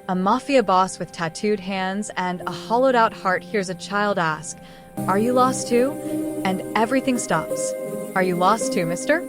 A mafia boss with tattooed hands and a hollowed-out heart hears a child ask, "Are you lost too?" And everything stops. "Are you lost too, mister?"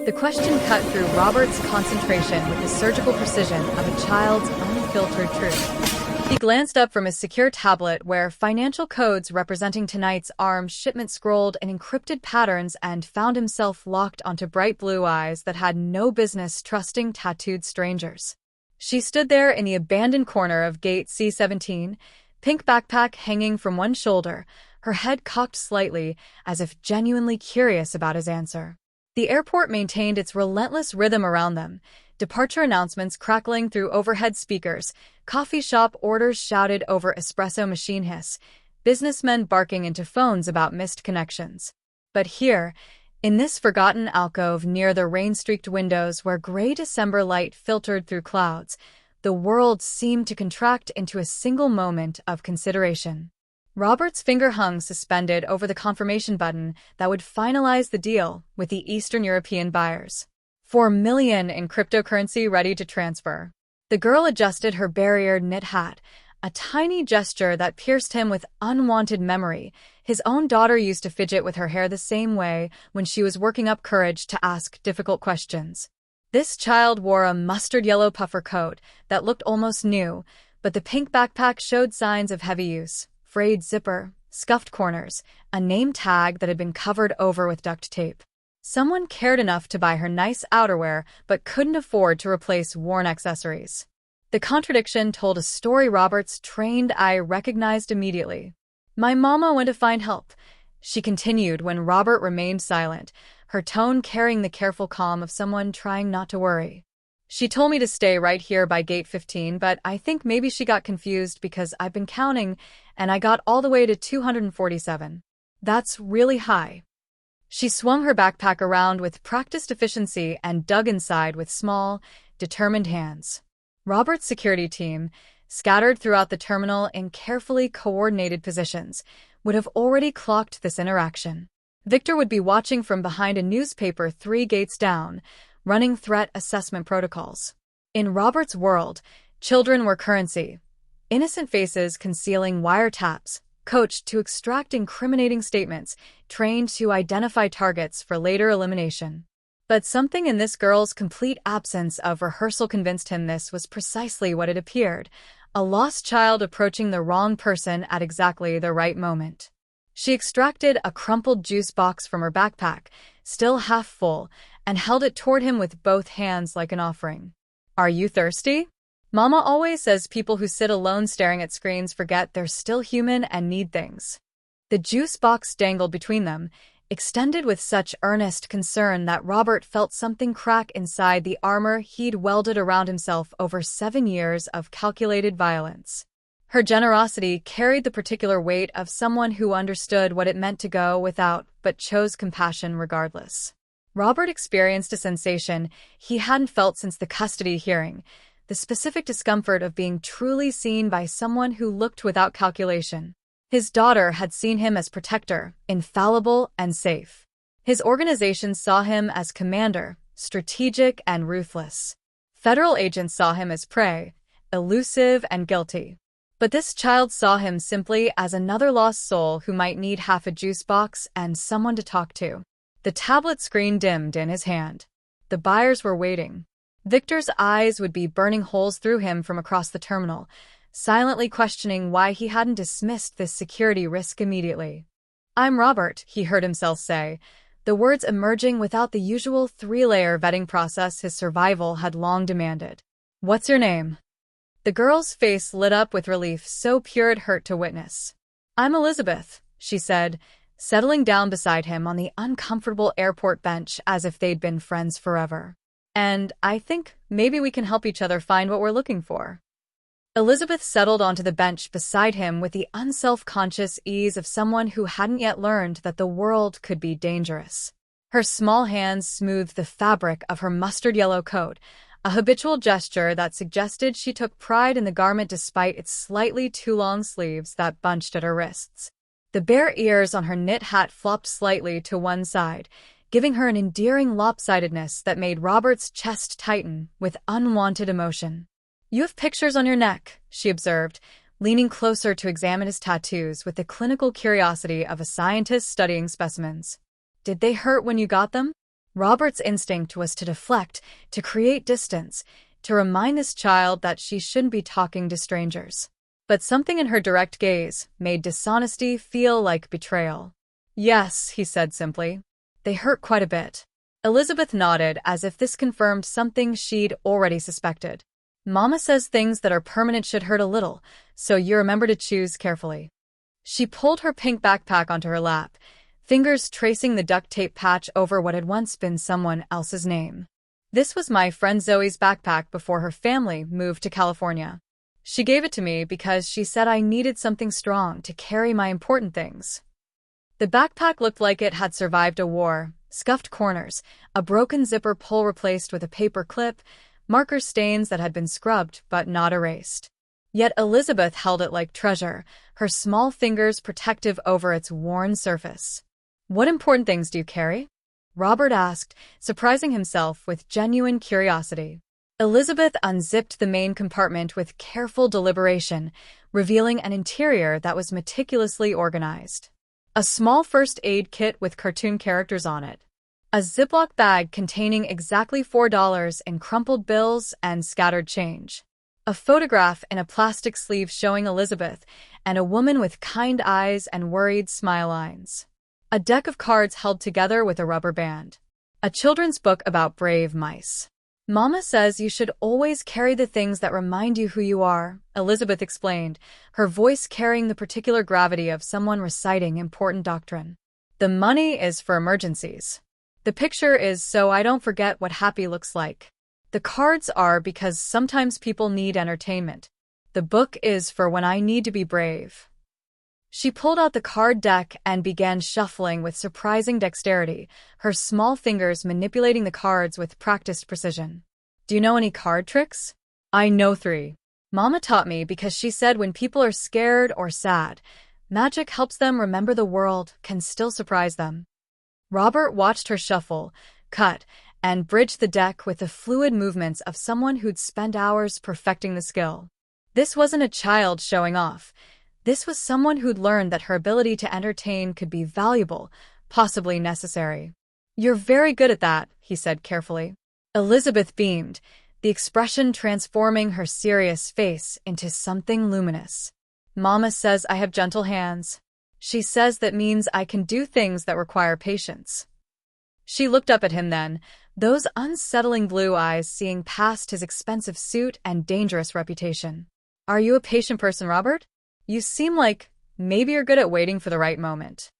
The question cut through Robert's concentration with the surgical precision of a child's unfiltered truth. He glanced up from his secure tablet where financial codes representing tonight's arms shipment scrolled in encrypted patterns and found himself locked onto bright blue eyes that had no business trusting tattooed strangers. She stood there in the abandoned corner of gate C-17, pink backpack hanging from one shoulder, her head cocked slightly as if genuinely curious about his answer. The airport maintained its relentless rhythm around them, departure announcements crackling through overhead speakers, coffee shop orders shouted over espresso machine hiss, businessmen barking into phones about missed connections. But here, in this forgotten alcove near the rain-streaked windows where gray December light filtered through clouds, the world seemed to contract into a single moment of consideration. Robert's finger hung suspended over the confirmation button that would finalize the deal with the Eastern European buyers. 4 million in cryptocurrency ready to transfer. The girl adjusted her barrier knit hat, a tiny gesture that pierced him with unwanted memory. His own daughter used to fidget with her hair the same way when she was working up courage to ask difficult questions. This child wore a mustard yellow puffer coat that looked almost new, but the pink backpack showed signs of heavy use. Frayed zipper, scuffed corners, a name tag that had been covered over with duct tape. Someone cared enough to buy her nice outerwear but couldn't afford to replace worn accessories. The contradiction told a story Robert's trained eye recognized immediately. "My mama went to find help," she continued when Robert remained silent, her tone carrying the careful calm of someone trying not to worry. "She told me to stay right here by gate 15, but I think maybe she got confused because I've been counting and I got all the way to 247. That's really high." She swung her backpack around with practiced efficiency and dug inside with small, determined hands. Robert's security team, scattered throughout the terminal in carefully coordinated positions, would have already clocked this interaction. Victor would be watching from behind a newspaper 3 gates down, running threat assessment protocols. In Robert's world, children were currency. Innocent faces concealing wiretaps, coached to extract incriminating statements, trained to identify targets for later elimination. But something in this girl's complete absence of rehearsal convinced him this was precisely what it appeared, a lost child approaching the wrong person at exactly the right moment. She extracted a crumpled juice box from her backpack, still half full, and held it toward him with both hands like an offering. "Are you thirsty?" Mama always says people who sit alone staring at screens forget they're still human and need things. The juice box dangled between them, extended with such earnest concern that Robert felt something crack inside the armor he'd welded around himself over 7 years of calculated violence. Her generosity carried the particular weight of someone who understood what it meant to go without but chose compassion regardless. Robert experienced a sensation he hadn't felt since the custody hearing, the specific discomfort of being truly seen by someone who looked without calculation. His daughter had seen him as protector, infallible and safe. His organization saw him as commander, strategic and ruthless. Federal agents saw him as prey, elusive and guilty. But this child saw him simply as another lost soul who might need half a juice box and someone to talk to. The tablet screen dimmed in his hand. The buyers were waiting. Victor's eyes would be burning holes through him from across the terminal, silently questioning why he hadn't dismissed this security risk immediately. "I'm Robert," he heard himself say, the words emerging without the usual 3-layer vetting process his survival had long demanded. "What's your name?" The girl's face lit up with relief so pure it hurt to witness. "I'm Elizabeth," she said, settling down beside him on the uncomfortable airport bench as if they'd been friends forever. "And I think maybe we can help each other find what we're looking for." Elizabeth settled onto the bench beside him with the unself-conscious ease of someone who hadn't yet learned that the world could be dangerous. Her small hands smoothed the fabric of her mustard yellow coat, a habitual gesture that suggested she took pride in the garment despite its slightly too long sleeves that bunched at her wrists. The bare ears on her knit hat flopped slightly to one side, giving her an endearing lopsidedness that made Robert's chest tighten with unwanted emotion. You have pictures on your neck, she observed, leaning closer to examine his tattoos with the clinical curiosity of a scientist studying specimens. Did they hurt when you got them? Robert's instinct was to deflect, to create distance, to remind this child that she shouldn't be talking to strangers. But something in her direct gaze made dishonesty feel like betrayal. Yes, he said simply. They hurt quite a bit. Elizabeth nodded as if this confirmed something she'd already suspected. Mama says things that are permanent should hurt a little, so you remember to choose carefully. She pulled her pink backpack onto her lap, fingers tracing the duct tape patch over what had once been someone else's name. This was my friend Zoe's backpack before her family moved to California. She gave it to me because she said I needed something strong to carry my important things. The backpack looked like it had survived a war, scuffed corners, a broken zipper pull replaced with a paper clip, marker stains that had been scrubbed but not erased. Yet Elizabeth held it like treasure, her small fingers protective over its worn surface. What important things do you carry? Robert asked, surprising himself with genuine curiosity. Elizabeth unzipped the main compartment with careful deliberation, revealing an interior that was meticulously organized. A small first aid kit with cartoon characters on it. A Ziploc bag containing exactly $4 in crumpled bills and scattered change. A photograph in a plastic sleeve showing Elizabeth and a woman with kind eyes and worried smile lines. A deck of cards held together with a rubber band. A children's book about brave mice. Mama says you should always carry the things that remind you who you are, Elizabeth explained, her voice carrying the particular gravity of someone reciting important doctrine. The money is for emergencies. The picture is so I don't forget what happy looks like. The cards are because sometimes people need entertainment. The book is for when I need to be brave. She pulled out the card deck and began shuffling with surprising dexterity, her small fingers manipulating the cards with practiced precision. Do you know any card tricks? I know 3. Mama taught me because she said when people are scared or sad, magic helps them remember the world can still surprise them. Robert watched her shuffle, cut, and bridge the deck with the fluid movements of someone who'd spent hours perfecting the skill. This wasn't a child showing off. This was someone who'd learned that her ability to entertain could be valuable, possibly necessary. You're very good at that, he said carefully. Elizabeth beamed, the expression transforming her serious face into something luminous. Mama says I have gentle hands. She says that means I can do things that require patience. She looked up at him then, those unsettling blue eyes seeing past his expensive suit and dangerous reputation. Are you a patient person, Robert? You seem like maybe you're good at waiting for the right moment.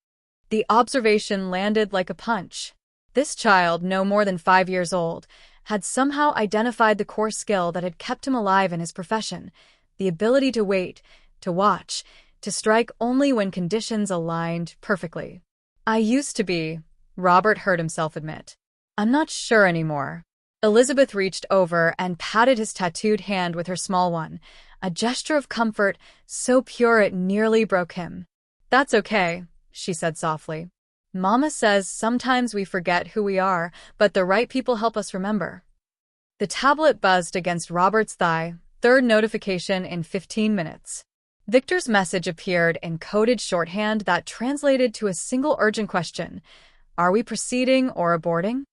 The observation landed like a punch. This child, no more than 5 years old, had somehow identified the core skill that had kept him alive in his profession, the ability to wait, to watch, to strike only when conditions aligned perfectly. I used to be, Robert heard himself admit. I'm not sure anymore. Elizabeth reached over and patted his tattooed hand with her small one, a gesture of comfort so pure it nearly broke him. That's okay, she said softly. Mama says sometimes we forget who we are, but the right people help us remember. The tablet buzzed against Robert's thigh, third notification in 15 minutes. Victor's message appeared in coded shorthand that translated to a single urgent question. Are we proceeding or aborting?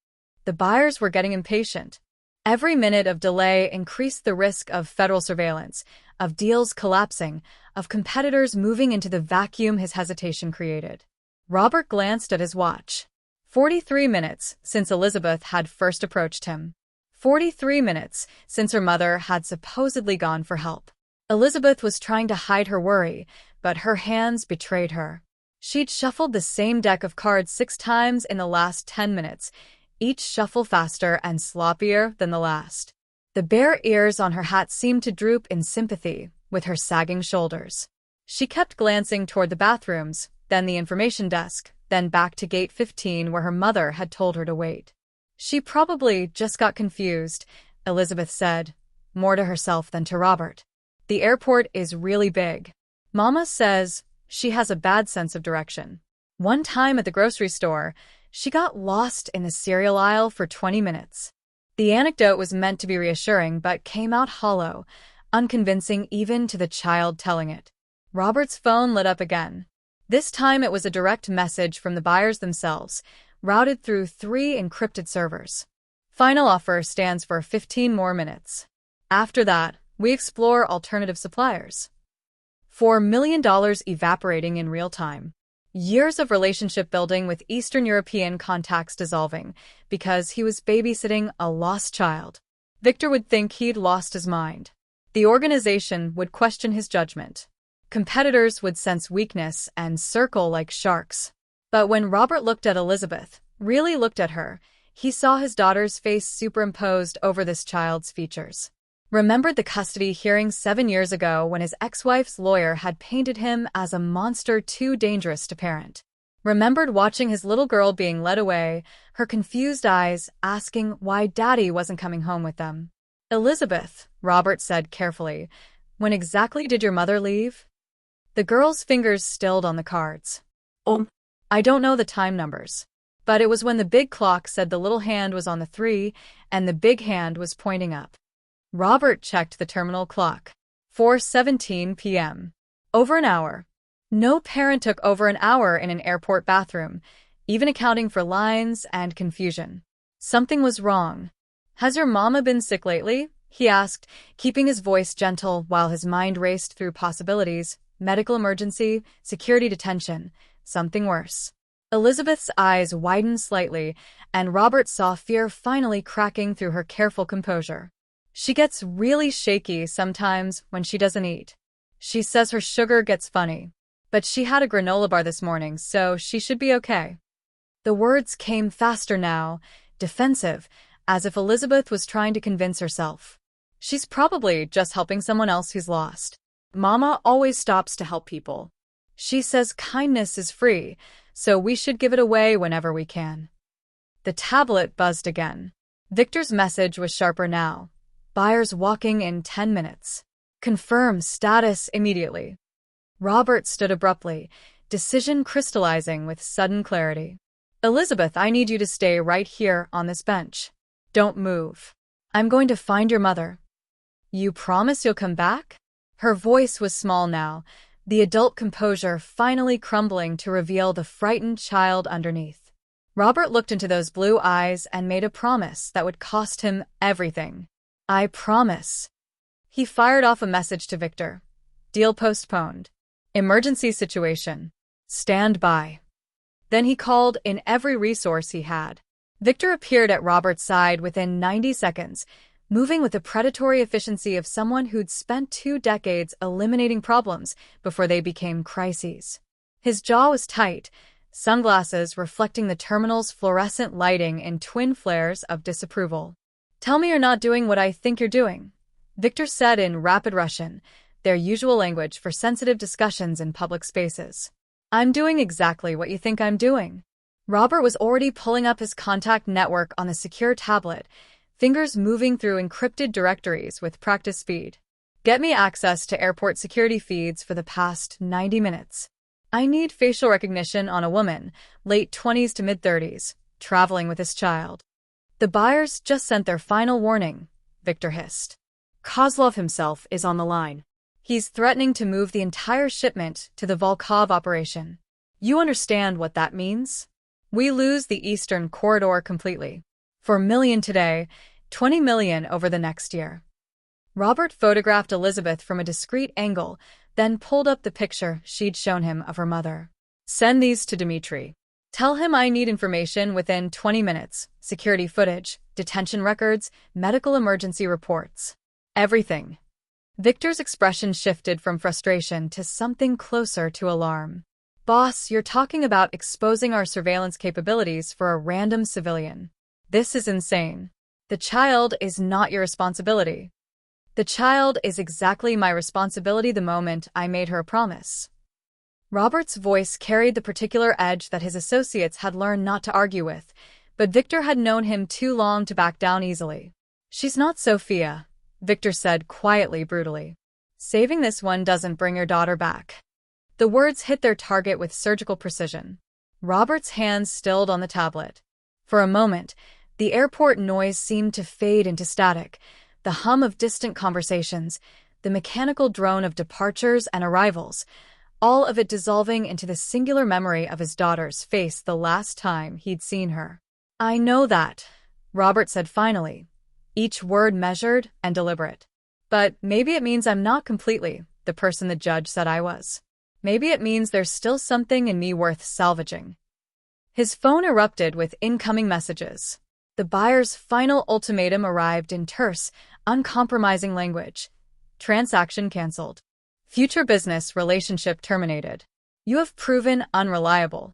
The buyers were getting impatient. Every minute of delay increased the risk of federal surveillance, of deals collapsing, of competitors moving into the vacuum his hesitation created. Robert glanced at his watch. 43 minutes since Elizabeth had first approached him. 43 minutes since her mother had supposedly gone for help. Elizabeth was trying to hide her worry, but her hands betrayed her. She'd shuffled the same deck of cards 6 times in the last 10 minutes, each shuffle faster and sloppier than the last. The bare ears on her hat seemed to droop in sympathy with her sagging shoulders. She kept glancing toward the bathrooms, then the information desk, then back to gate 15 where her mother had told her to wait. She probably just got confused, Elizabeth said, more to herself than to Robert. The airport is really big. Mama says she has a bad sense of direction. One time at the grocery store, she got lost in the cereal aisle for 20 minutes. The anecdote was meant to be reassuring but came out hollow, unconvincing even to the child telling it. Robert's phone lit up again. This time it was a direct message from the buyers themselves, routed through 3 encrypted servers. Final offer stands for 15 more minutes. After that, we explore alternative suppliers. $4 million evaporating in real time. Years of relationship building with Eastern European contacts dissolving because he was babysitting a lost child. Victor would think he'd lost his mind. The organization would question his judgment. Competitors would sense weakness and circle like sharks. But when Robert looked at Elizabeth, really looked at her, he saw his daughter's face superimposed over this child's features. Remembered the custody hearing 7 years ago when his ex-wife's lawyer had painted him as a monster too dangerous to parent. Remembered watching his little girl being led away, her confused eyes asking why Daddy wasn't coming home with them. Elizabeth, Robert said carefully, when exactly did your mother leave? The girl's fingers stilled on the cards. I don't know the time numbers. But it was when the big clock said the little hand was on the 3 and the big hand was pointing up. Robert checked the terminal clock. 4:17 p.m. Over an hour. No parent took over an hour in an airport bathroom, even accounting for lines and confusion. Something was wrong. Has your mama been sick lately? He asked, keeping his voice gentle while his mind raced through possibilities. Medical emergency, security detention, something worse. Elizabeth's eyes widened slightly, and Robert saw fear finally cracking through her careful composure. She gets really shaky sometimes when she doesn't eat. She says her sugar gets funny. But she had a granola bar this morning, so she should be okay. The words came faster now, defensive, as if Elizabeth was trying to convince herself. She's probably just helping someone else who's lost. Mama always stops to help people. She says kindness is free, so we should give it away whenever we can. The tablet buzzed again. Victor's message was sharper now. Buyers walking in 10 minutes. Confirm status immediately. Robert stood abruptly, decision crystallizing with sudden clarity. Elizabeth, I need you to stay right here on this bench. Don't move. I'm going to find your mother. You promise you'll come back? Her voice was small now, the adult composure finally crumbling to reveal the frightened child underneath. Robert looked into those blue eyes and made a promise that would cost him everything. I promise. He fired off a message to Victor. Deal postponed. Emergency situation. Stand by. Then he called in every resource he had. Victor appeared at Robert's side within 90 seconds, moving with the predatory efficiency of someone who'd spent 2 decades eliminating problems before they became crises. His jaw was tight, sunglasses reflecting the terminal's fluorescent lighting in twin flares of disapproval. Tell me you're not doing what I think you're doing, Victor said in rapid Russian, their usual language for sensitive discussions in public spaces. I'm doing exactly what you think I'm doing. Robert was already pulling up his contact network on the secure tablet, fingers moving through encrypted directories with practice speed. Get me access to airport security feeds for the past 90 minutes. I need facial recognition on a woman, late 20s to mid-30s, traveling with his child. The buyers just sent their final warning, Victor hissed. Kozlov himself is on the line. He's threatening to move the entire shipment to the Volkov operation. You understand what that means? We lose the Eastern Corridor completely. $4 million today, $20 million over the next year. Robert photographed Elizabeth from a discreet angle, then pulled up the picture she'd shown him of her mother. Send these to Dmitri. Tell him I need information within 20 minutes, security footage, detention records, medical emergency reports. Everything. Victor's expression shifted from frustration to something closer to alarm. Boss, you're talking about exposing our surveillance capabilities for a random civilian. This is insane. The child is not your responsibility. The child is exactly my responsibility the moment I made her a promise. Robert's voice carried the particular edge that his associates had learned not to argue with, but Victor had known him too long to back down easily. She's not Sophia, Victor said quietly, brutally. Saving this one doesn't bring your daughter back. The words hit their target with surgical precision. Robert's hands stilled on the tablet. For a moment, The airport noise seemed to fade into static, the hum of distant conversations, the mechanical drone of departures and arrivals, all of it dissolving into the singular memory of his daughter's face the last time he'd seen her. "I know that," Robert said finally, each word measured and deliberate. "But maybe it means I'm not completely the person the judge said I was. Maybe it means there's still something in me worth salvaging." His phone erupted with incoming messages. The buyer's final ultimatum arrived in terse, uncompromising language. Transaction canceled. Future business relationship terminated. You have proven unreliable.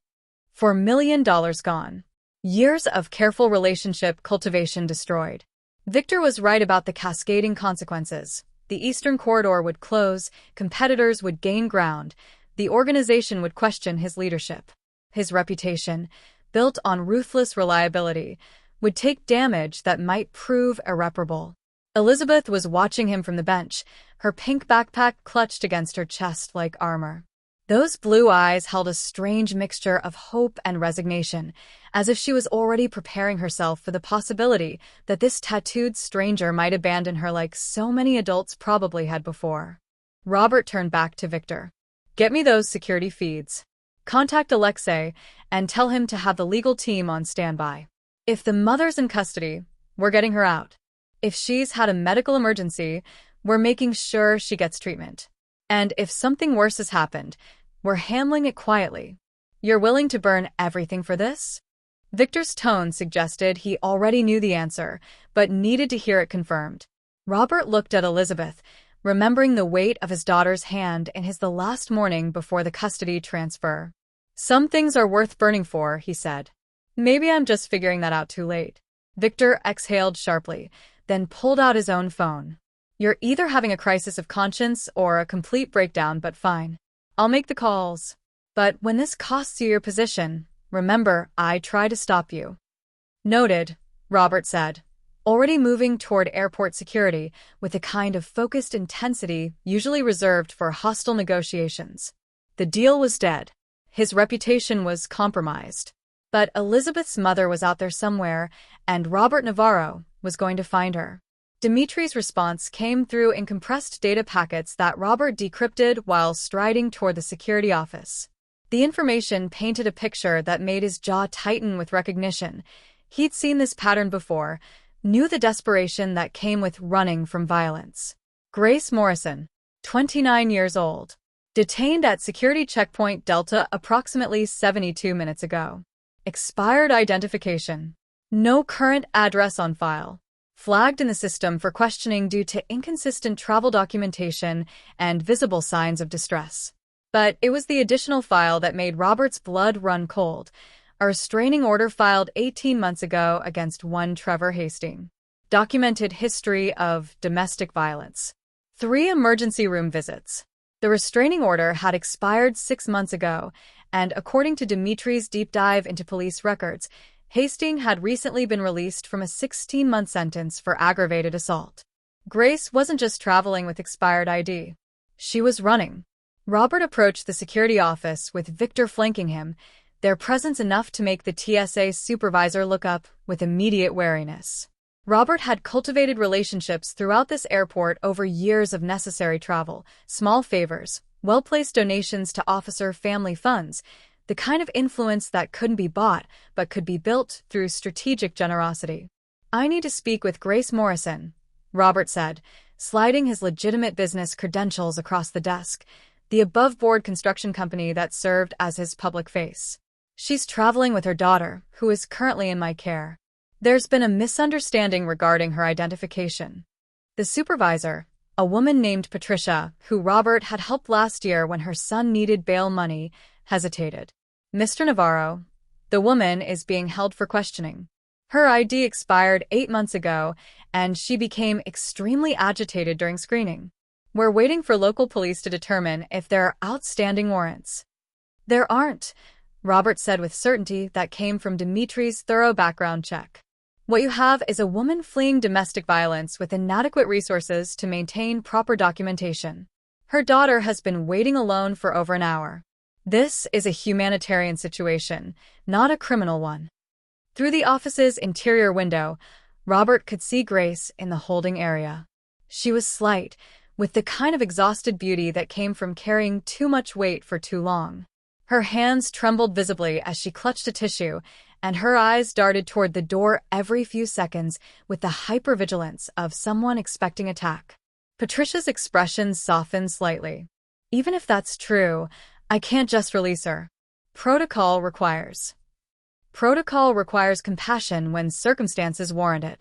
$4 million gone. Years of careful relationship cultivation destroyed. Victor was right about the cascading consequences. The Eastern Corridor would close, competitors would gain ground, the organization would question his leadership. His reputation, built on ruthless reliability, would take damage that might prove irreparable. Elizabeth was watching him from the bench, her pink backpack clutched against her chest like armor. Those blue eyes held a strange mixture of hope and resignation, as if she was already preparing herself for the possibility that this tattooed stranger might abandon her like so many adults probably had before. Robert turned back to Victor. "Get me those security feeds. Contact Alexei and tell him to have the legal team on standby. If the mother's in custody, we're getting her out. If she's had a medical emergency, we're making sure she gets treatment. And if something worse has happened, we're handling it quietly. You're willing to burn everything for this?" Victor's tone suggested he already knew the answer, but needed to hear it confirmed. Robert looked at Elizabeth, remembering the weight of his daughter's hand in his the last morning before the custody transfer. "Some things are worth burning for," he said. "Maybe I'm just figuring that out too late." Victor exhaled sharply, then pulled out his own phone. "You're either having a crisis of conscience or a complete breakdown, but fine. I'll make the calls. But when this costs you your position, remember, I try to stop you." "Noted," Robert said, already moving toward airport security with a kind of focused intensity usually reserved for hostile negotiations. The deal was dead. His reputation was compromised. But Elizabeth's mother was out there somewhere, and Robert Navarro was going to find her. Dimitri's response came through in compressed data packets that Robert decrypted while striding toward the security office. The information painted a picture that made his jaw tighten with recognition. He'd seen this pattern before, knew the desperation that came with running from violence. Grace Morrison, 29 years old, detained at security checkpoint Delta approximately 72 minutes ago. Expired identification. No current address on file. Flagged in the system for questioning due to inconsistent travel documentation and visible signs of distress. But it was the additional file that made Robert's blood run cold. A restraining order filed 18 months ago against one Trevor Hastings. Documented history of domestic violence. 3 emergency room visits. The restraining order had expired 6 months ago, and according to Dimitri's deep dive into police records, Hastings had recently been released from a 16-month sentence for aggravated assault. Grace wasn't just traveling with expired ID. She was running. Robert approached the security office with Victor flanking him, their presence enough to make the TSA supervisor look up with immediate wariness. Robert had cultivated relationships throughout this airport over years of necessary travel, small favors, well-placed donations to officer family funds, the kind of influence that couldn't be bought but could be built through strategic generosity. "I need to speak with Grace Morrison," Robert said, sliding his legitimate business credentials across the desk, the above-board construction company that served as his public face. "She's traveling with her daughter, who is currently in my care. There's been a misunderstanding regarding her identification." The supervisor, a woman named Patricia, who Robert had helped last year when her son needed bail money, hesitated. "Mr. Navarro, the woman is being held for questioning. Her ID expired 8 months ago, and she became extremely agitated during screening. We're waiting for local police to determine if there are outstanding warrants." "There aren't," Robert said with certainty that came from Dimitri's thorough background check. "What you have is a woman fleeing domestic violence with inadequate resources to maintain proper documentation. Her daughter has been waiting alone for over an hour. This is a humanitarian situation, not a criminal one." Through the office's interior window, Robert could see Grace in the holding area. She was slight, with the kind of exhausted beauty that came from carrying too much weight for too long. Her hands trembled visibly as she clutched a tissue, and her eyes darted toward the door every few seconds with the hypervigilance of someone expecting attack. Patricia's expression softened slightly. Even if that's true, I can't just release her. Protocol requires compassion when circumstances warrant it.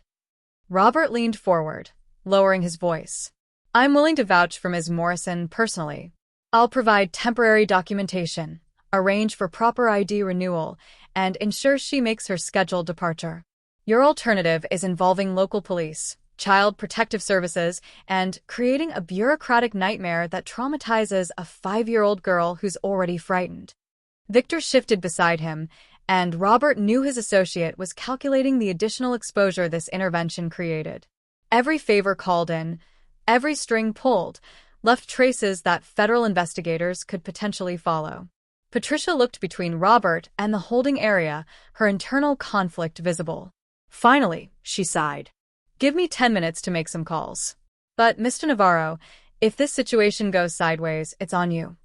Robert leaned forward, lowering his voice. I'm willing to vouch for Ms. Morrison personally. I'll provide temporary documentation, arrange for proper ID renewal, and ensure she makes her scheduled departure. Your alternative is involving local police, child protective services, and creating a bureaucratic nightmare that traumatizes a 5-year-old girl who's already frightened. Victor shifted beside him, and Robert knew his associate was calculating the additional exposure this intervention created. Every favor called in, every string pulled, left traces that federal investigators could potentially follow. Patricia looked between Robert and the holding area, her internal conflict visible. Finally, she sighed. Give me 10 minutes to make some calls. But, Mr. Navarro, if this situation goes sideways, it's on you.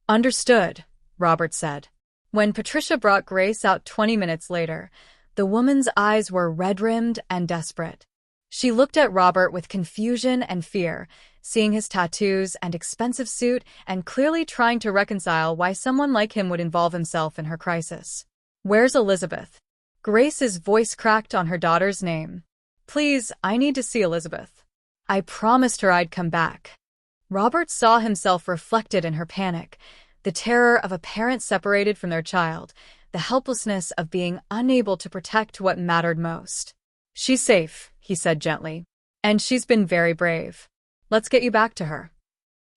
Understood, Robert said. When Patricia brought Grace out 20 minutes later, the woman's eyes were red-rimmed and desperate. She looked at Robert with confusion and fear, seeing his tattoos and expensive suit and clearly trying to reconcile why someone like him would involve himself in her crisis. Where's Elizabeth? Grace's voice cracked on her daughter's name. Please, I need to see Elizabeth. I promised her I'd come back. Robert saw himself reflected in her panic, the terror of a parent separated from their child, the helplessness of being unable to protect what mattered most. She's safe, he said gently. And she's been very brave. Let's get you back to her.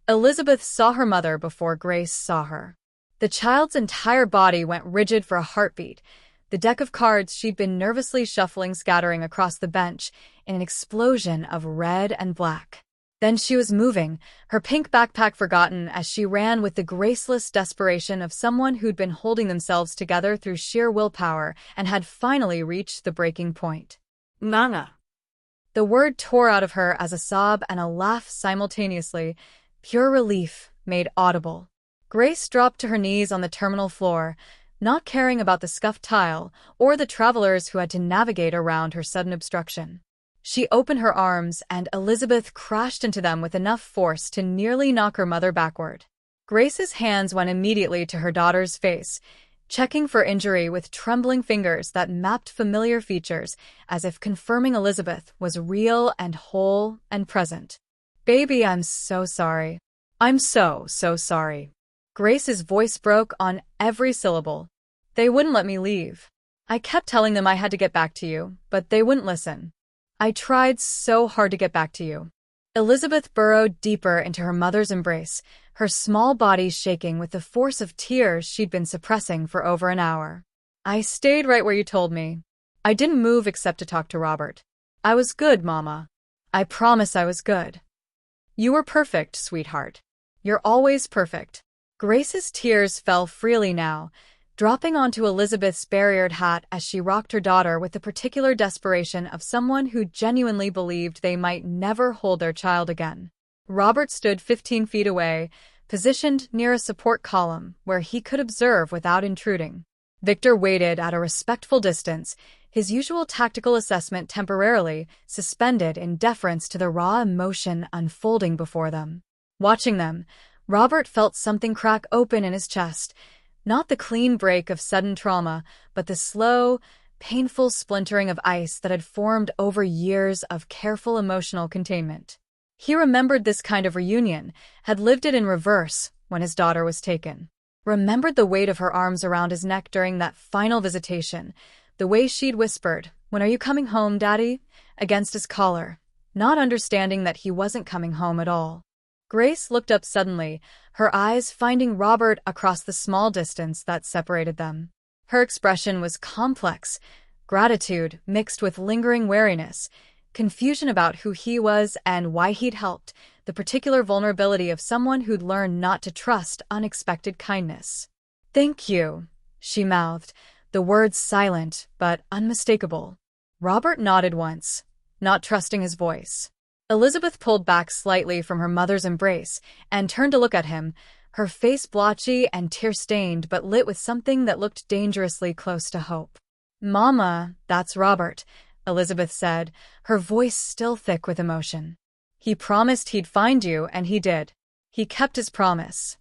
Elizabeth saw her mother before Grace saw her. The child's entire body went rigid for a heartbeat, the deck of cards she'd been nervously shuffling scattering across the bench in an explosion of red and black. Then she was moving, her pink backpack forgotten as she ran with the graceless desperation of someone who'd been holding themselves together through sheer willpower and had finally reached the breaking point. Nana. The word tore out of her as a sob and a laugh simultaneously, pure relief made audible. Grace dropped to her knees on the terminal floor, not caring about the scuffed tile or the travelers who had to navigate around her sudden obstruction. She opened her arms, and Elizabeth crashed into them with enough force to nearly knock her mother backward. Grace's hands went immediately to her daughter's face, checking for injury with trembling fingers that mapped familiar features as if confirming Elizabeth was real and whole and present. Baby, I'm so sorry. I'm so sorry. Grace's voice broke on every syllable. They wouldn't let me leave. I kept telling them I had to get back to you, but they wouldn't listen. I tried so hard to get back to you. Elizabeth burrowed deeper into her mother's embrace, her small body shaking with the force of tears she'd been suppressing for over an hour. I stayed right where you told me. I didn't move except to talk to Robert. I was good, Mama. I promise I was good. You were perfect, sweetheart. You're always perfect. Grace's tears fell freely now, dropping onto Elizabeth's barriered hat as she rocked her daughter with the particular desperation of someone who genuinely believed they might never hold their child again. Robert stood 15 feet away, positioned near a support column where he could observe without intruding. Victor waited at a respectful distance, his usual tactical assessment temporarily suspended in deference to the raw emotion unfolding before them. Watching them, Robert felt something crack open in his chest, not the clean break of sudden trauma, but the slow, painful splintering of ice that had formed over years of careful emotional containment. He remembered this kind of reunion, had lived it in reverse when his daughter was taken. Remembered the weight of her arms around his neck during that final visitation, the way she'd whispered, "When are you coming home, Daddy?" against his collar, not understanding that he wasn't coming home at all. Grace looked up suddenly, her eyes finding Robert across the small distance that separated them. Her expression was complex, gratitude mixed with lingering wariness, confusion about who he was and why he'd helped, the particular vulnerability of someone who'd learned not to trust unexpected kindness. "Thank you," she mouthed, the words silent but unmistakable. Robert nodded once, not trusting his voice. Elizabeth pulled back slightly from her mother's embrace and turned to look at him, her face blotchy and tear-stained but lit with something that looked dangerously close to hope. "Mama, that's Robert," Elizabeth said, her voice still thick with emotion. "He promised he'd find you, and he did. He kept his promise."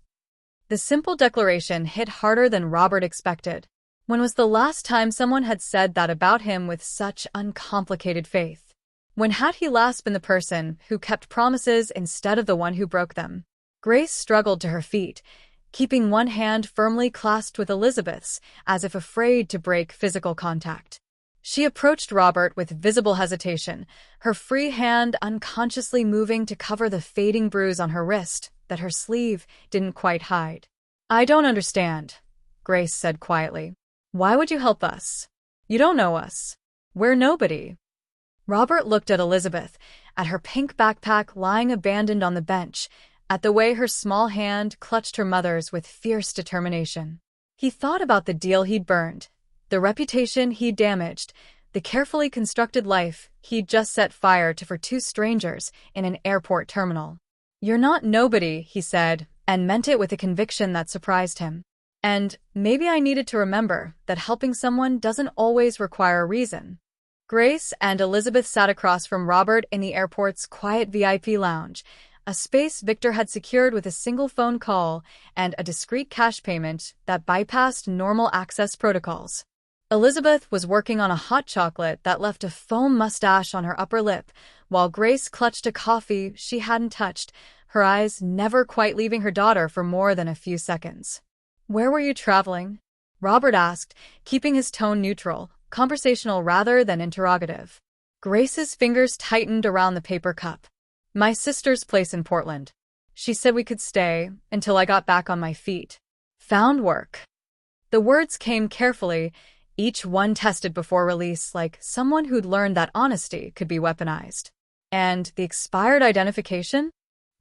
The simple declaration hit harder than Robert expected. When was the last time someone had said that about him with such uncomplicated faith? When had he last been the person who kept promises instead of the one who broke them? Grace struggled to her feet, keeping one hand firmly clasped with Elizabeth's, as if afraid to break physical contact. She approached Robert with visible hesitation, her free hand unconsciously moving to cover the fading bruise on her wrist that her sleeve didn't quite hide. "I don't understand," Grace said quietly. "Why would you help us? You don't know us. We're nobody." Robert looked at Elizabeth, at her pink backpack lying abandoned on the bench, at the way her small hand clutched her mother's with fierce determination. He thought about the deal he'd burned, the reputation he'd damaged, the carefully constructed life he'd just set fire to for two strangers in an airport terminal. "You're not nobody," he said, and meant it with a conviction that surprised him. "And maybe I needed to remember that helping someone doesn't always require a reason." Grace and Elizabeth sat across from Robert in the airport's quiet VIP lounge, a space Victor had secured with a single phone call and a discreet cash payment that bypassed normal access protocols. Elizabeth was working on a hot chocolate that left a foam mustache on her upper lip, while Grace clutched a coffee she hadn't touched, her eyes never quite leaving her daughter for more than a few seconds. "Where were you traveling?" Robert asked, keeping his tone neutral, conversational rather than interrogative. Grace's fingers tightened around the paper cup. "My sister's place in Portland. She said we could stay until I got back on my feet. Found work." The words came carefully, each one tested before release, like someone who'd learned that honesty could be weaponized. And the expired identification?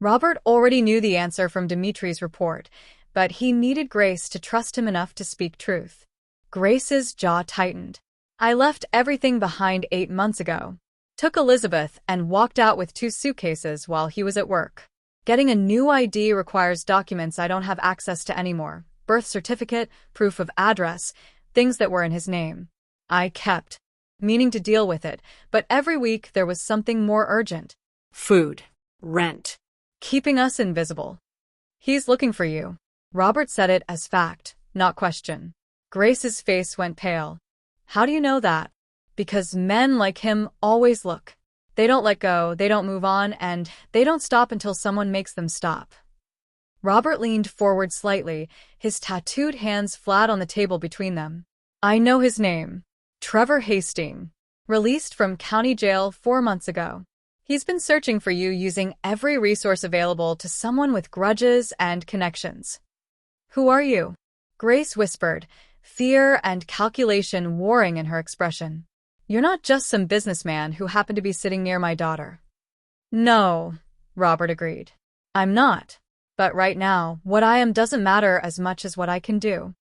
Robert already knew the answer from Dimitri's report, but he needed Grace to trust him enough to speak truth. Grace's jaw tightened. "I left everything behind 8 months ago. Took Elizabeth and walked out with 2 suitcases while he was at work. Getting a new ID requires documents I don't have access to anymore. Birth certificate, proof of address, things that were in his name. I kept meaning to deal with it, but every week there was something more urgent. Food, rent, keeping us invisible. He's looking for you." Robert said it as fact, not question. Grace's face went pale. "How do you know that?" "Because men like him always look. They don't let go, they don't move on, and they don't stop until someone makes them stop." Robert leaned forward slightly, his tattooed hands flat on the table between them. "I know his name. Trevor Hastings. Released from county jail 4 months ago. He's been searching for you using every resource available to someone with grudges and connections." "Who are you?" Grace whispered, fear and calculation warring in her expression. "You're not just some businessman who happened to be sitting near my daughter." "No," Robert agreed. "I'm not. But right now, what I am doesn't matter as much as what I can do."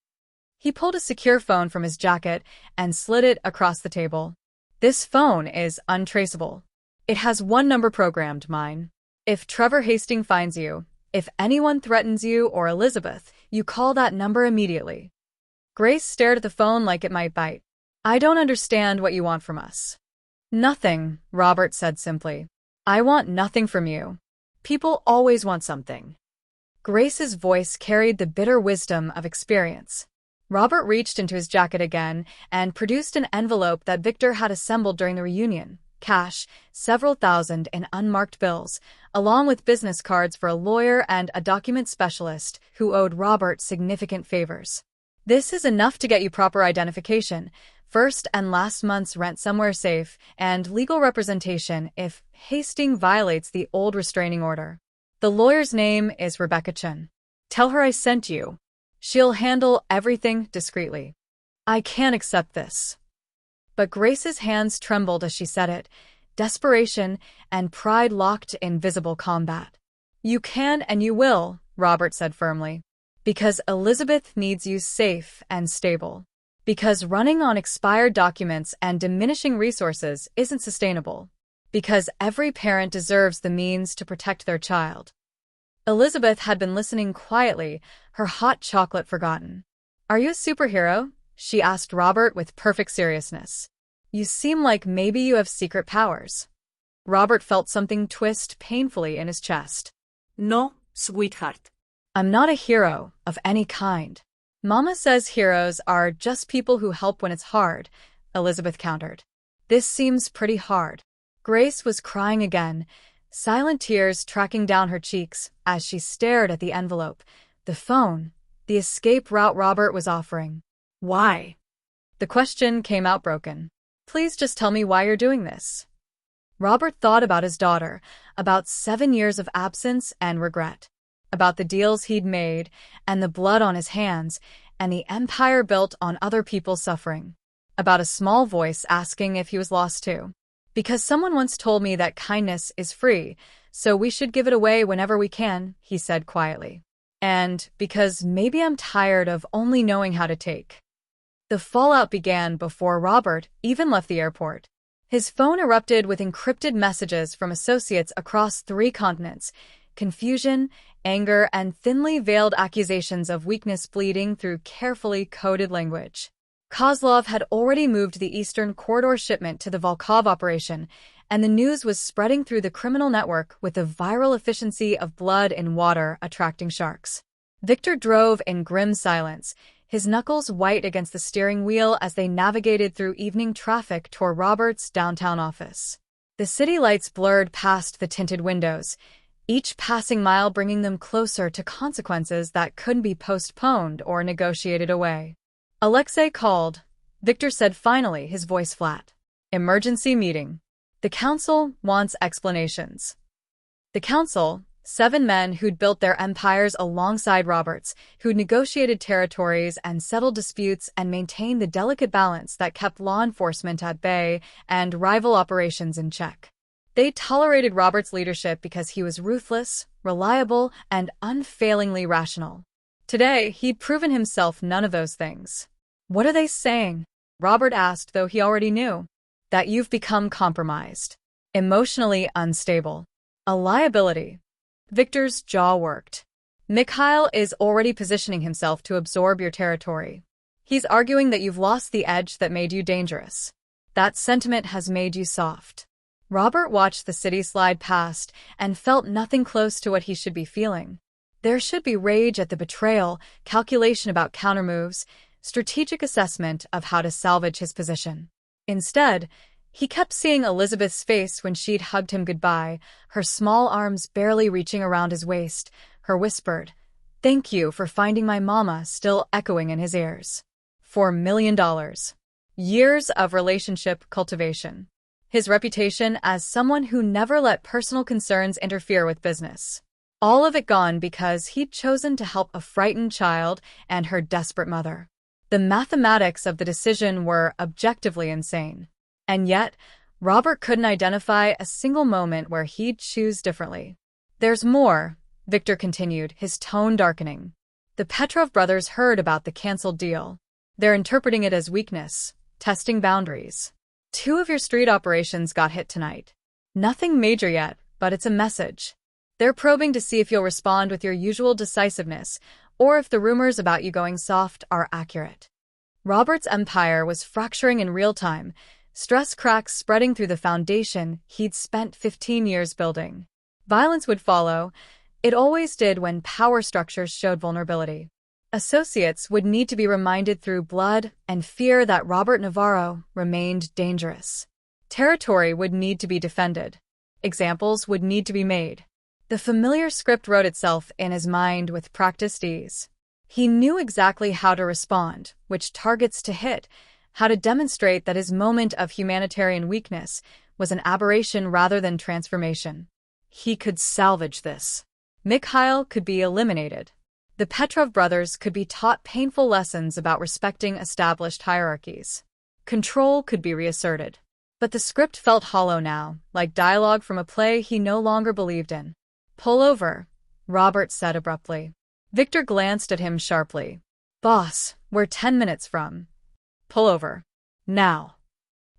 He pulled a secure phone from his jacket and slid it across the table. "This phone is untraceable. It has one number programmed, mine. If Trevor Hastings finds you, if anyone threatens you or Elizabeth, you call that number immediately." Grace stared at the phone like it might bite. "I don't understand what you want from us." "Nothing," Robert said simply. "I want nothing from you. People always want something." Grace's voice carried the bitter wisdom of experience. Robert reached into his jacket again and produced an envelope that Victor had assembled during the reunion. Cash, several thousand in unmarked bills, along with business cards for a lawyer and a document specialist who owed Robert significant favors. "This is enough to get you proper identification, first and last month's rent somewhere safe, and legal representation if Hastings violates the old restraining order. The lawyer's name is Rebecca Chen. Tell her I sent you. She'll handle everything discreetly." "I can't accept this." But Grace's hands trembled as she said it, desperation and pride locked in visible combat. "You can and you will," Robert said firmly, "because Elizabeth needs you safe and stable. Because running on expired documents and diminishing resources isn't sustainable. Because every parent deserves the means to protect their child. Elizabeth had been listening quietly, her hot chocolate forgotten. "Are you a superhero?" she asked Robert with perfect seriousness. "You seem like maybe you have secret powers." Robert felt something twist painfully in his chest. No, sweetheart. "I'm not a hero of any kind. Mama says heroes are just people who help when it's hard," Elizabeth countered. "This seems pretty hard." Grace was crying again, silent tears tracking down her cheeks as she stared at the envelope, the phone, the escape route Robert was offering. "Why?" The question came out broken. "Please just tell me why you're doing this." Robert thought about his daughter, about 7 years of absence and regret, about the deals he'd made and the blood on his hands and the empire built on other people's suffering, about a small voice asking if he was lost too. "Because someone once told me that kindness is free, so we should give it away whenever we can," he said quietly. "And because maybe I'm tired of only knowing how to take." The fallout began before Robert even left the airport. His phone erupted with encrypted messages from associates across 3 continents, confusion, anger, and thinly veiled accusations of weakness bleeding through carefully coded language. Kozlov had already moved the Eastern Corridor shipment to the Volkov operation, and the news was spreading through the criminal network with the viral efficiency of blood in water attracting sharks. Victor drove in grim silence, his knuckles white against the steering wheel as they navigated through evening traffic toward Robert's downtown office. The city lights blurred past the tinted windows, each passing mile bringing them closer to consequences that couldn't be postponed or negotiated away. "Alexei called," Victor said finally, his voice flat. "Emergency meeting. The council wants explanations." The council, 7 men who'd built their empires alongside Robert's, who'd negotiated territories and settled disputes and maintained the delicate balance that kept law enforcement at bay and rival operations in check. They tolerated Robert's leadership because he was ruthless, reliable, and unfailingly rational. Today, he'd proven himself none of those things. "What are they saying?" Robert asked, though he already knew. "That you've become compromised. Emotionally unstable. A liability." Victor's jaw worked. "Mikhail is already positioning himself to absorb your territory. He's arguing that you've lost the edge that made you dangerous. That sentiment has made you soft." Robert watched the city slide past and felt nothing close to what he should be feeling. There should be rage at the betrayal, calculation about countermoves, strategic assessment of how to salvage his position. Instead, he kept seeing Elizabeth's face when she'd hugged him goodbye, her small arms barely reaching around his waist, her whispered, "Thank you for finding my mama," still echoing in his ears. $4 million. Years of relationship cultivation. His reputation as someone who never let personal concerns interfere with business. All of it gone because he'd chosen to help a frightened child and her desperate mother. The mathematics of the decision were objectively insane. And yet, Robert couldn't identify a single moment where he'd choose differently. "There's more," Victor continued, his tone darkening. "The Petrov brothers heard about the canceled deal. They're interpreting it as weakness, testing boundaries. 2 of your street operations got hit tonight. Nothing major yet, but it's a message. They're probing to see if you'll respond with your usual decisiveness, or if the rumors about you going soft are accurate." Robert's empire was fracturing in real time, stress cracks spreading through the foundation he'd spent 15 years building. Violence would follow. It always did when power structures showed vulnerability. Associates would need to be reminded through blood and fear that Robert Navarro remained dangerous. Territory would need to be defended. Examples would need to be made. The familiar script wrote itself in his mind with practiced ease. He knew exactly how to respond, which targets to hit, how to demonstrate that his moment of humanitarian weakness was an aberration rather than transformation. He could salvage this. Mikhail could be eliminated. The Petrov brothers could be taught painful lessons about respecting established hierarchies. Control could be reasserted. But the script felt hollow now, like dialogue from a play he no longer believed in. "Pull over," Robert said abruptly. Victor glanced at him sharply. "Boss, we're 10 minutes from." Pull over. Now.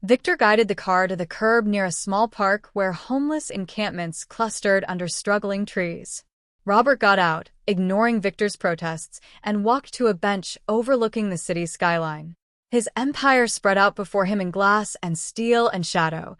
Victor guided the car to the curb near a small park where homeless encampments clustered under struggling trees. Robert got out, ignoring Victor's protests, and walked to a bench overlooking the city's skyline. His empire spread out before him in glass and steel and shadow.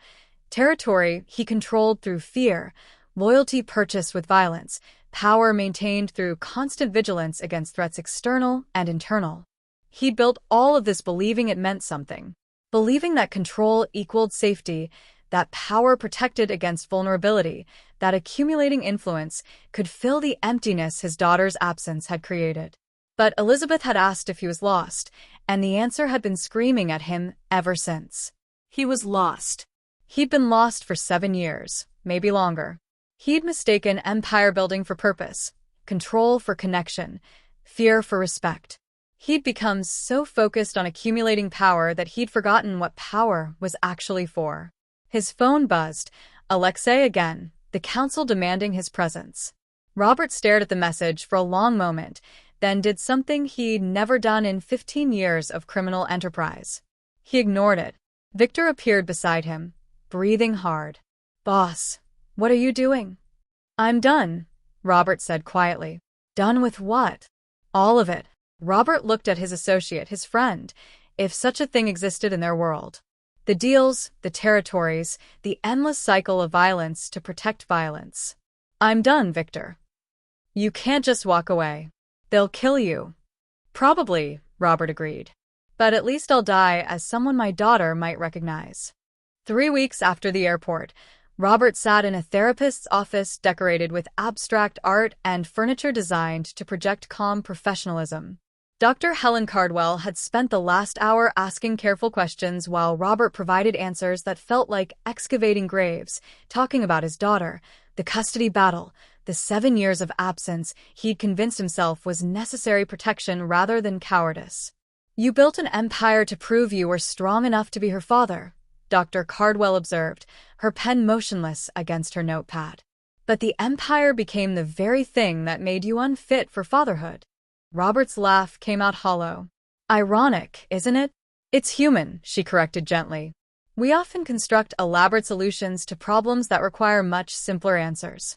Territory he controlled through fear, loyalty purchased with violence, power maintained through constant vigilance against threats external and internal. He built all of this believing it meant something, believing that control equaled safety, that power protected against vulnerability, that accumulating influence could fill the emptiness his daughter's absence had created. But Elizabeth had asked if he was lost, and the answer had been screaming at him ever since. He was lost. He'd been lost for 7 years, maybe longer. He'd mistaken empire building for purpose, control for connection, fear for respect. He'd become so focused on accumulating power that he'd forgotten what power was actually for. His phone buzzed. Alexei again, the council demanding his presence. Robert stared at the message for a long moment, then did something he'd never done in 15 years of criminal enterprise. He ignored it. Victor appeared beside him, breathing hard. "Boss, what are you doing?" "I'm done," Robert said quietly. "Done with what?" "All of it." Robert looked at his associate, his friend, if such a thing existed in their world. The deals, the territories, the endless cycle of violence to protect violence. "I'm done, Victor. You can't just walk away. They'll kill you." "Probably," Robert agreed. "But at least I'll die as someone my daughter might recognize." 3 weeks after the airport, Robert sat in a therapist's office decorated with abstract art and furniture designed to project calm professionalism. Dr. Helen Cardwell had spent the last hour asking careful questions while Robert provided answers that felt like excavating graves, talking about his daughter, the custody battle, the 7 years of absence he'd convinced himself was necessary protection rather than cowardice. "You built an empire to prove you were strong enough to be her father," Dr. Cardwell observed, her pen motionless against her notepad. "But the empire became the very thing that made you unfit for fatherhood." Robert's laugh came out hollow. "Ironic, isn't it?" "It's human," she corrected gently. "We often construct elaborate solutions to problems that require much simpler answers."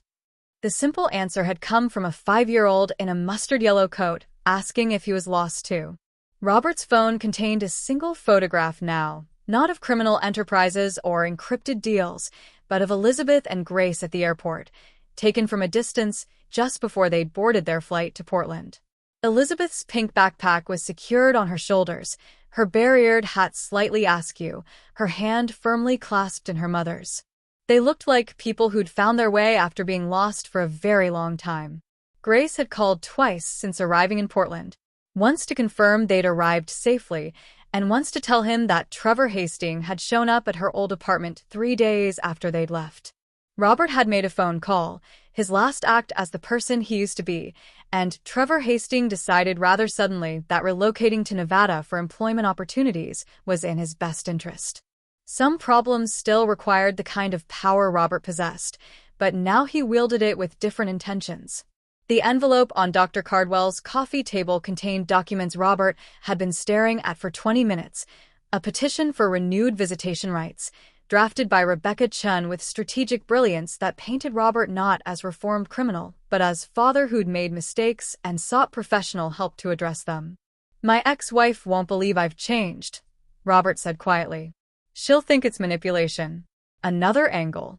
The simple answer had come from a 5-year-old in a mustard-yellow coat, asking if he was lost too. Robert's phone contained a single photograph now, not of criminal enterprises or encrypted deals, but of Elizabeth and Grace at the airport, taken from a distance just before they'd boarded their flight to Portland. Elizabeth's pink backpack was secured on her shoulders, her barriered hat slightly askew, her hand firmly clasped in her mother's. They looked like people who'd found their way after being lost for a very long time. Grace had called twice since arriving in Portland, once to confirm they'd arrived safely, and once to tell him that Trevor Hastings had shown up at her old apartment 3 days after they'd left. Robert had made a phone call, his last act as the person he used to be, and Trevor Hastings decided rather suddenly that relocating to Nevada for employment opportunities was in his best interest. Some problems still required the kind of power Robert possessed, but now he wielded it with different intentions. The envelope on Dr. Cardwell's coffee table contained documents Robert had been staring at for 20 minutes, a petition for renewed visitation rights, drafted by Rebecca Chun with strategic brilliance that painted Robert not as reformed criminal, but as father who'd made mistakes and sought professional help to address them. "My ex-wife won't believe I've changed," Robert said quietly. "She'll think it's manipulation." Another angle.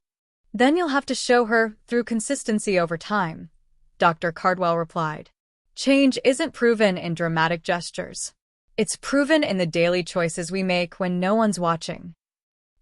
"Then you'll have to show her through consistency over time," Dr. Cardwell replied. "Change isn't proven in dramatic gestures. It's proven in the daily choices we make when no one's watching."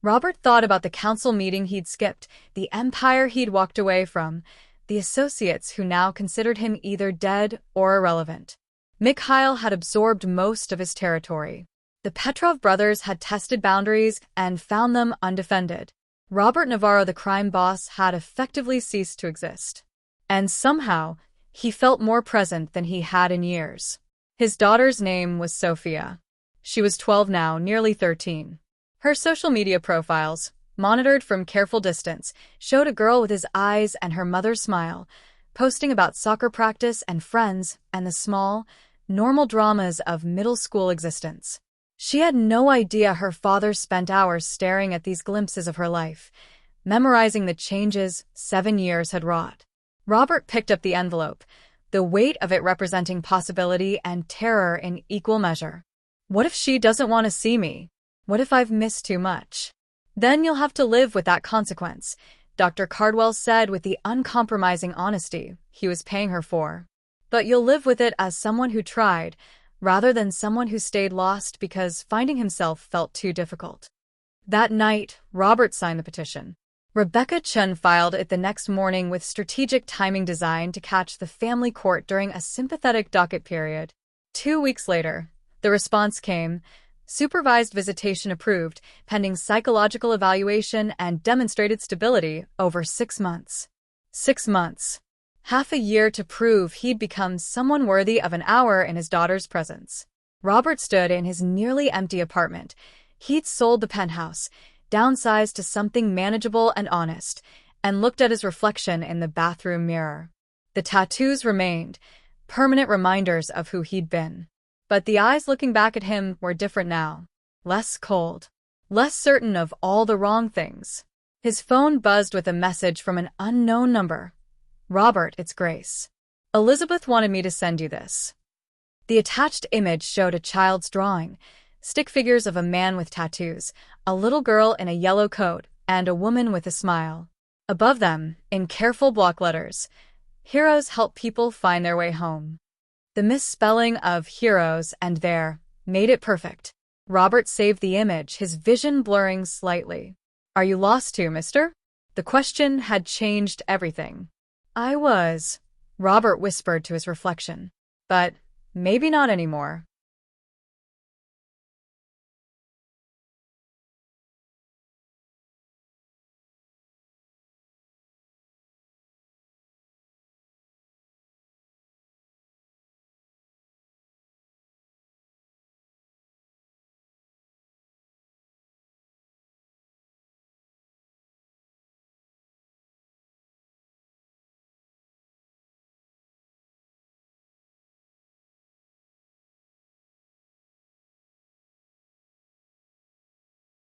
Robert thought about the council meeting he'd skipped, the empire he'd walked away from, the associates who now considered him either dead or irrelevant. Mikhail had absorbed most of his territory. The Petrov brothers had tested boundaries and found them undefended. Robert Navarro, the crime boss, had effectively ceased to exist. And somehow, he felt more present than he had in years. His daughter's name was Sophia. She was 12 now, nearly 13. Her social media profiles, monitored from careful distance, showed a girl with his eyes and her mother's smile, posting about soccer practice and friends and the small, normal dramas of middle school existence. She had no idea her father spent hours staring at these glimpses of her life, memorizing the changes 7 years had wrought. Robert picked up the envelope, the weight of it representing possibility and terror in equal measure. What if she doesn't want to see me? What if I've missed too much? Then you'll have to live with that consequence, Dr. Cardwell said with the uncompromising honesty he was paying her for. But you'll live with it as someone who tried, rather than someone who stayed lost because finding himself felt too difficult. That night, Robert signed the petition. Rebecca Chun filed it the next morning with strategic timing designed to catch the family court during a sympathetic docket period. 2 weeks later, the response came: supervised visitation approved, pending psychological evaluation and demonstrated stability over 6 months. 6 months. Half a year to prove he'd become someone worthy of an hour in his daughter's presence. Robert stood in his nearly empty apartment. He'd sold the penthouse, downsized to something manageable and honest, and looked at his reflection in the bathroom mirror. The tattoos remained, permanent reminders of who he'd been. But the eyes looking back at him were different now. Less cold. Less certain of all the wrong things. His phone buzzed with a message from an unknown number. "Robert, it's Grace. Elizabeth wanted me to send you this." The attached image showed a child's drawing, stick figures of a man with tattoos, a little girl in a yellow coat, and a woman with a smile. Above them, in careful block letters, "Heroes help people find their way home." The misspelling of heroes and there made it perfect. Robert saved the image, his vision blurring slightly. "Are you lost too, mister?" The question had changed everything. "I was," Robert whispered to his reflection. "But maybe not anymore."